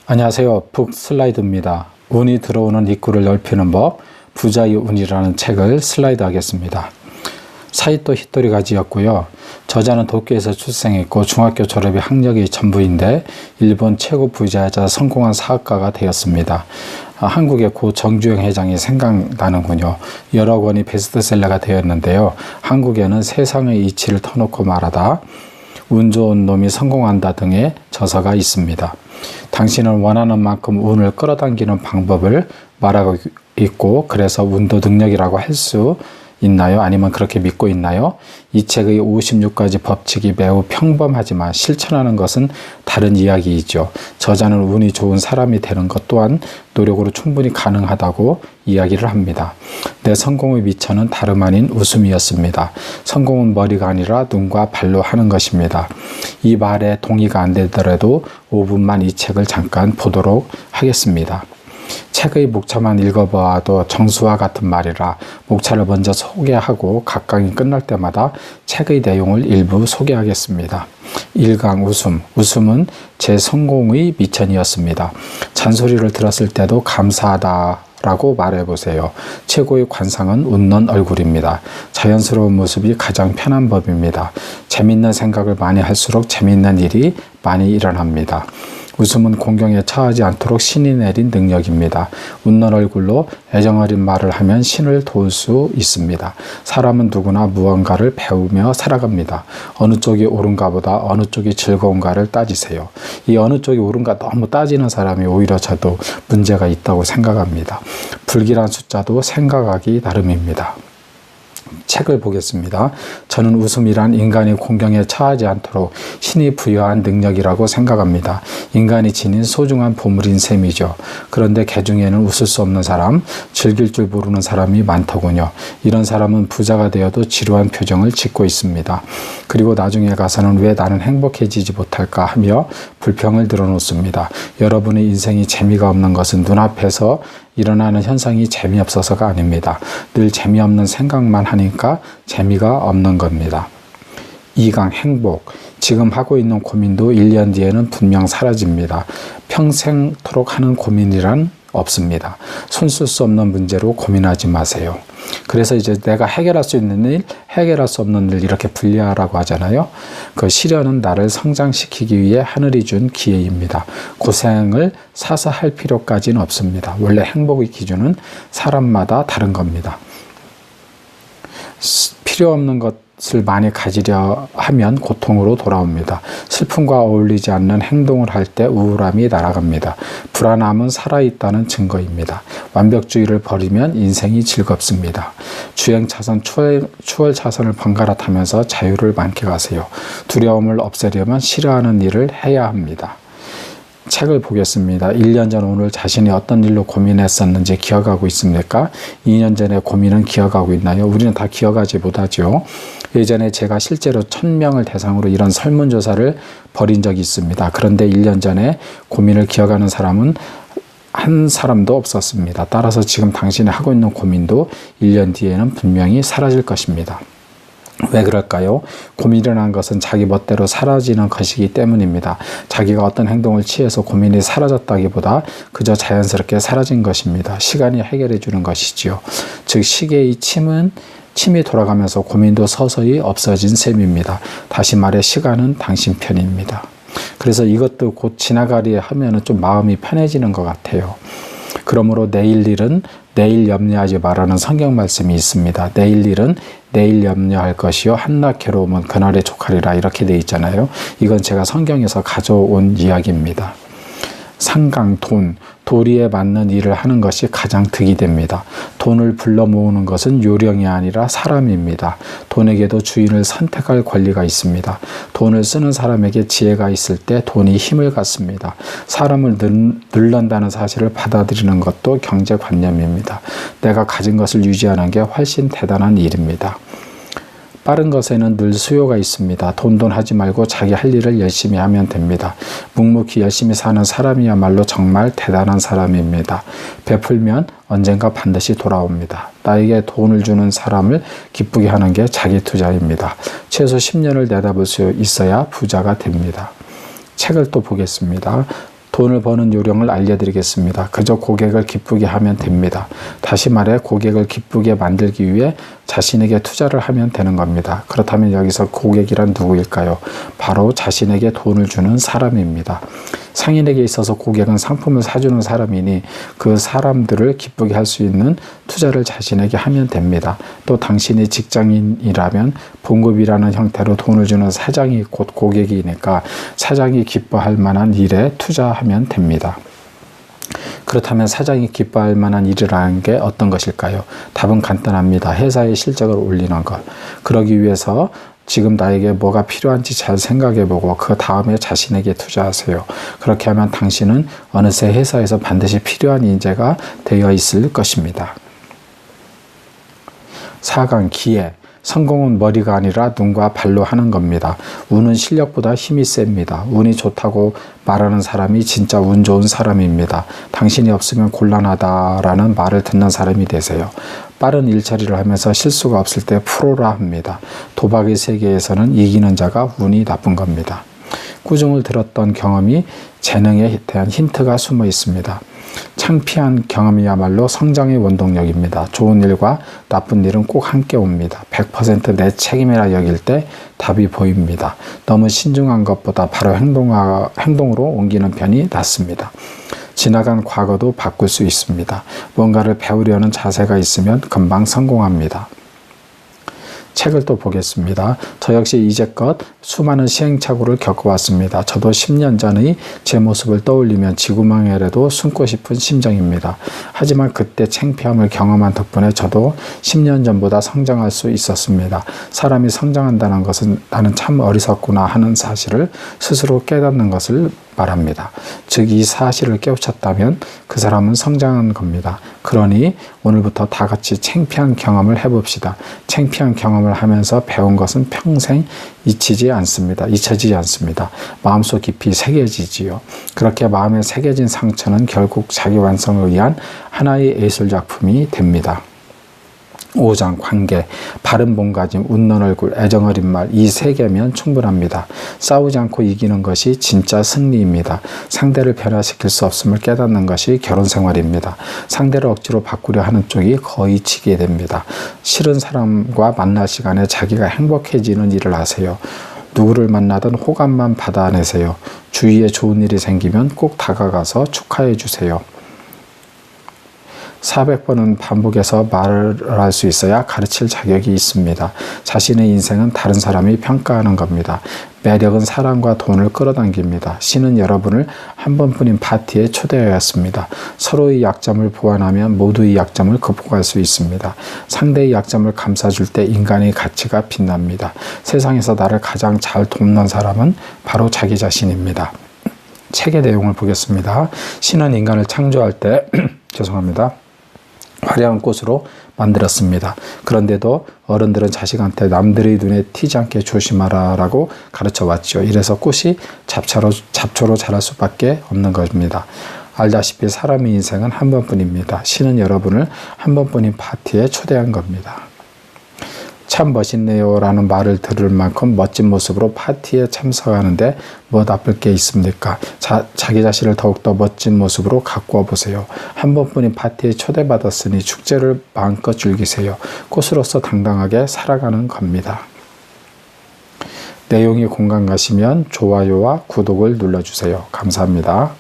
안녕하세요. 북슬라이드입니다. 운이 들어오는 입구를 넓히는 법, 부자의 운이라는 책을 슬라이드 하겠습니다. 사이토 히토리가지였고요. 저자는 도쿄에서 출생했고 중학교 졸업이 학력이 전부인데 일본 최고 부자이자 성공한 사업가가 되었습니다. 한국의 고 정주영 회장이 생각나는군요. 여러 권이 베스트셀러가 되었는데요. 한국에는 세상의 이치를 터놓고 말하다, 운 좋은 놈이 성공한다 등의 저서가 있습니다. 당신은 원하는 만큼 운을 끌어당기는 방법을 말하고 있고, 그래서 운도 능력이라고 할 수 있나요? 아니면 그렇게 믿고 있나요? 이 책의 56가지 법칙이 매우 평범하지만 실천하는 것은 다른 이야기이죠. 저자는 운이 좋은 사람이 되는 것 또한 노력으로 충분히 가능하다고 이야기를 합니다. 내 성공의 미천은 다름 아닌 웃음이었습니다. 성공은 머리가 아니라 눈과 발로 하는 것입니다. 이 말에 동의가 안 되더라도 5분만 이 책을 잠깐 보도록 하겠습니다. 책의 목차만 읽어보아도 정수와 같은 말이라 목차를 먼저 소개하고 각 강이 끝날 때마다 책의 내용을 일부 소개하겠습니다. 1강 웃음. 웃음은 제 성공의 미천이었습니다. 잔소리를 들었을 때도 감사하다 라고 말해보세요. 최고의 관상은 웃는 얼굴입니다. 자연스러운 모습이 가장 편한 법입니다. 재밌는 생각을 많이 할수록 재밌는 일이 많이 일어납니다. 웃음은 공경에 처하지 않도록 신이 내린 능력입니다. 웃는 얼굴로 애정어린 말을 하면 신을 도울 수 있습니다. 사람은 누구나 무언가를 배우며 살아갑니다. 어느 쪽이 옳은가 보다 어느 쪽이 즐거운가를 따지세요. 이 어느 쪽이 옳은가 너무 따지는 사람이 오히려 저도 문제가 있다고 생각합니다. 불길한 숫자도 생각하기 나름입니다. 책을 보겠습니다. 저는 웃음이란 인간이 공경에 처하지 않도록 신이 부여한 능력이라고 생각합니다. 인간이 지닌 소중한 보물인 셈이죠. 그런데 개중에는 웃을 수 없는 사람, 즐길 줄 모르는 사람이 많더군요. 이런 사람은 부자가 되어도 지루한 표정을 짓고 있습니다. 그리고 나중에 가서는 왜 나는 행복해지지 못할까 하며 불평을 늘어놓습니다. 여러분의 인생이 재미가 없는 것은 눈앞에서 일어나는 현상이 재미없어서가 아닙니다. 늘 재미없는 생각만 하니까 재미가 없는 겁니다. 2강 행복. 지금 하고 있는 고민도 1년 뒤에는 분명 사라집니다. 평생토록 하는 고민이란 없습니다. 손쓸 수 없는 문제로 고민하지 마세요. 그래서 이제 내가 해결할 수 있는 일, 해결할 수 없는 일 이렇게 분리하라고 하잖아요. 그 시련은 나를 성장시키기 위해 하늘이 준 기회입니다. 고생을 사서 할 필요까지는 없습니다. 원래 행복의 기준은 사람마다 다른 겁니다. 필요 없는 것을 많이 가지려 하면 고통으로 돌아옵니다. 슬픔과 어울리지 않는 행동을 할 때 우울함이 날아갑니다. 불안함은 살아있다는 증거입니다. 완벽주의를 버리면 인생이 즐겁습니다. 주행차선, 추월차선을 번갈아 타면서 자유를 만끽하세요. 두려움을 없애려면 싫어하는 일을 해야 합니다. 책을 보겠습니다. 1년 전 오늘 자신이 어떤 일로 고민했었는지 기억하고 있습니까? 2년 전의 고민은 기억하고 있나요? 우리는 다 기억하지 못하죠. 예전에 제가 실제로 1000명을 대상으로 이런 설문조사를 벌인 적이 있습니다. 그런데 1년 전에 고민을 기억하는 사람은 한 사람도 없었습니다. 따라서 지금 당신이 하고 있는 고민도 1년 뒤에는 분명히 사라질 것입니다. 왜 그럴까요? 고민이라는 것은 자기 멋대로 사라지는 것이기 때문입니다. 자기가 어떤 행동을 취해서 고민이 사라졌다기보다 그저 자연스럽게 사라진 것입니다. 시간이 해결해 주는 것이지요. 즉 시계의 침이 돌아가면서 고민도 서서히 없어진 셈입니다. 다시 말해 시간은 당신 편입니다. 그래서 이것도 곧 지나가리 하면은 좀 마음이 편해지는 것 같아요. 그러므로 내일 일은 내일 염려하지 말라는 성경 말씀이 있습니다. 내일 일은 내일 염려할 것이요 한낱 괴로움은 그날에 족하리라 이렇게 돼 있잖아요. 이건 제가 성경에서 가져온 이야기입니다. 3강 돈. 도리에 맞는 일을 하는 것이 가장 득이 됩니다. 돈을 불러 모으는 것은 요령이 아니라 사람입니다. 돈에게도 주인을 선택할 권리가 있습니다. 돈을 쓰는 사람에게 지혜가 있을 때 돈이 힘을 갖습니다. 사람을 늘른다는 사실을 받아들이는 것도 경제관념입니다. 내가 가진 것을 유지하는 게 훨씬 대단한 일입니다. 빠른 것에는 늘 수요가 있습니다. 돈 하지 말고 자기 할 일을 열심히 하면 됩니다. 묵묵히 열심히 사는 사람이야말로 정말 대단한 사람입니다. 베풀면 언젠가 반드시 돌아옵니다. 나에게 돈을 주는 사람을 기쁘게 하는 게 자기 투자입니다. 최소 10년을 내다볼 수 있어야 부자가 됩니다. 책을 또 보겠습니다. 돈을 버는 요령을 알려드리겠습니다. 그저 고객을 기쁘게 하면 됩니다. 다시 말해 고객을 기쁘게 만들기 위해 자신에게 투자를 하면 되는 겁니다. 그렇다면 여기서 고객이란 누구일까요? 바로 자신에게 돈을 주는 사람입니다. 상인에게 있어서 고객은 상품을 사주는 사람이니 그 사람들을 기쁘게 할 수 있는 투자를 자신에게 하면 됩니다. 또 당신이 직장인이라면 봉급이라는 형태로 돈을 주는 사장이 곧 고객이니까 사장이 기뻐할 만한 일에 투자하면 됩니다. 그렇다면 사장이 기뻐할 만한 일이라는 게 어떤 것일까요? 답은 간단합니다. 회사의 실적을 올리는 것. 그러기 위해서 지금 나에게 뭐가 필요한지 잘 생각해보고 그 다음에 자신에게 투자하세요. 그렇게 하면 당신은 어느새 회사에서 반드시 필요한 인재가 되어 있을 것입니다. 4강 기회. 성공은 머리가 아니라 눈과 발로 하는 겁니다. 운은 실력보다 힘이 셉니다. 운이 좋다고 말하는 사람이 진짜 운 좋은 사람입니다. 당신이 없으면 곤란하다라는 말을 듣는 사람이 되세요. 빠른 일처리를 하면서 실수가 없을 때 프로라 합니다. 도박의 세계에서는 이기는 자가 운이 나쁜 겁니다. 꾸중을 들었던 경험이 재능에 대한 힌트가 숨어 있습니다. 창피한 경험이야말로 성장의 원동력입니다. 좋은 일과 나쁜 일은 꼭 함께 옵니다. 100% 내 책임이라 여길 때 답이 보입니다. 너무 신중한 것보다 바로 행동으로 옮기는 편이 낫습니다. 지나간 과거도 바꿀 수 있습니다. 뭔가를 배우려는 자세가 있으면 금방 성공합니다. 책을 또 보겠습니다. 저 역시 이제껏 수많은 시행착오를 겪어왔습니다. 저도 10년 전의 제 모습을 떠올리면 지구망해라도 숨고 싶은 심정입니다. 하지만 그때 창피함을 경험한 덕분에 저도 10년 전보다 성장할 수 있었습니다. 사람이 성장한다는 것은 나는 참 어리석구나 하는 사실을 스스로 깨닫는 것을 말합니다. 즉 이 사실을 깨우쳤다면 그 사람은 성장한 겁니다. 그러니 오늘부터 다 같이 창피한 경험을 해봅시다. 창피한 경험을 하면서 배운 것은 평생 잊혀지지 않습니다. 마음속 깊이 새겨지지요. 그렇게 마음에 새겨진 상처는 결국 자기 완성을 위한 하나의 예술작품이 됩니다. 5장 관계, 바른 몸가짐, 웃는 얼굴, 애정 어린 말, 이 세 개면 충분합니다. 싸우지 않고 이기는 것이 진짜 승리입니다. 상대를 변화시킬 수 없음을 깨닫는 것이 결혼 생활입니다. 상대를 억지로 바꾸려 하는 쪽이 거의 지게 됩니다. 싫은 사람과 만날 시간에 자기가 행복해지는 일을 하세요. 누구를 만나든 호감만 받아내세요. 주위에 좋은 일이 생기면 꼭 다가가서 축하해 주세요. 400번은 반복해서 말을 할 수 있어야 가르칠 자격이 있습니다. 자신의 인생은 다른 사람이 평가하는 겁니다. 매력은 사랑과 돈을 끌어당깁니다. 신은 여러분을 한 번뿐인 파티에 초대하였습니다. 서로의 약점을 보완하면 모두의 약점을 극복할 수 있습니다. 상대의 약점을 감싸줄 때 인간의 가치가 빛납니다. 세상에서 나를 가장 잘 돕는 사람은 바로 자기 자신입니다. 책의 내용을 보겠습니다. 신은 인간을 창조할 때 죄송합니다. 화려한 꽃으로 만들었습니다. 그런데도 어른들은 자식한테 남들의 눈에 튀지 않게 조심하라 라고 가르쳐 왔죠. 이래서 꽃이 잡초로 자랄 수밖에 없는 것입니다. 알다시피 사람의 인생은 한 번뿐입니다. 신은 여러분을 한 번뿐인 파티에 초대한 겁니다. 참 멋있네요 라는 말을 들을 만큼 멋진 모습으로 파티에 참석하는데 뭐 나쁠 게 있습니까? 자기 자신을 더욱더 멋진 모습으로 가꾸어 보세요. 한 번뿐인 파티에 초대받았으니 축제를 마음껏 즐기세요. 꽃으로서 당당하게 살아가는 겁니다. 내용이 공감 가시면 좋아요와 구독을 눌러주세요. 감사합니다.